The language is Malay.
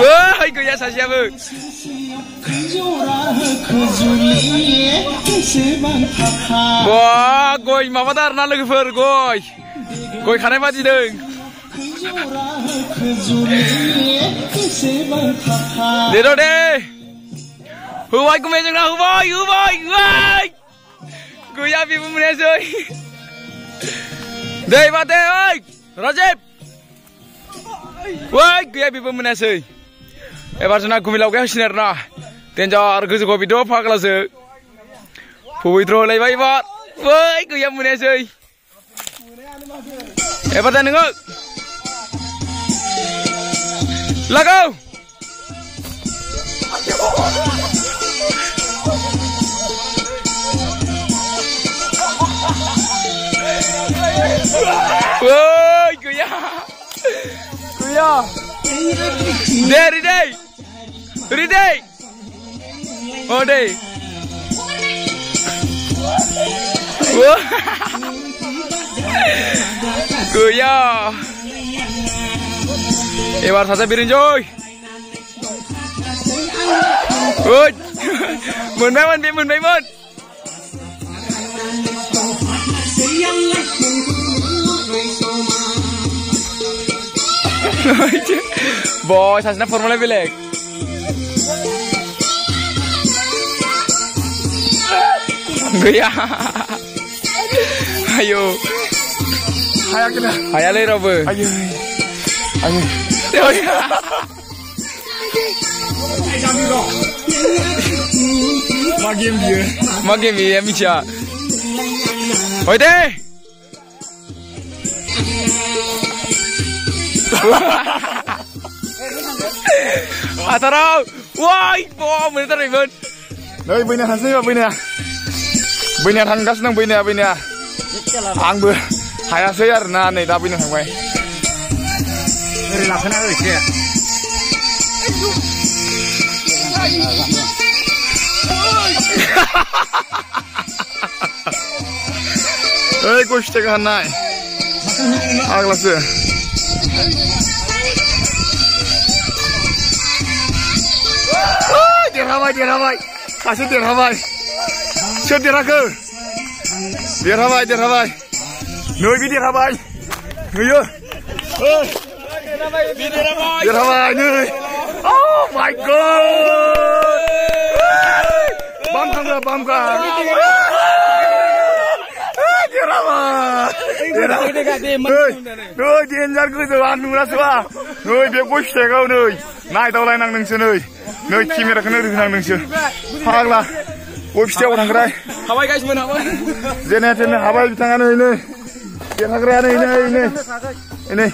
Woi, gaya saja bu. Wah, goi mamadar na logofor goi. Goi khanai baji deng. Dero de. Huwai kume jeng na huwai. Goya bibu menesoi. Dei bate oi. Rajib. Woi, goya bibu menesoi. Ebar jena gumilau gaya siner na. Tenjar gojo video pakla se. Puitro lai bai ba. Woi, goya menesoi. Ebar dan ngok. Lagau. Woi, goya. Ridei. Oh deh. Goya. Ebar saja birinjoy. Woi. Mun. Boy, sasna formula belek. Goya. Ayo. Hayal le robe. Ayo. Magem dia micha. Oi deh. Atarau. Woi, bom bener Iban. Noi bener hasil apa bener? Bener hanggas nang bener. Angbe. Haya sayar na nei da bener hangbai. Eri lakana oi. Hei, goste ka nai. Agla se. Dirhamai. Kasih dirhamai. Siap dirake. Dirhamai. Noi bi dirhamai. Yo. Dirhamai noi. Oh my god. Bam ka. Noi dienjar gojoan nuraswa. Noi be goste gau noi. Nai daulai nang nongso noi. Noi kamera kena nang nongso. Pagla. Goste orang gerai. Habai guys mun habai. Jene habai bitangan ini. Yang gerai ini. Ini.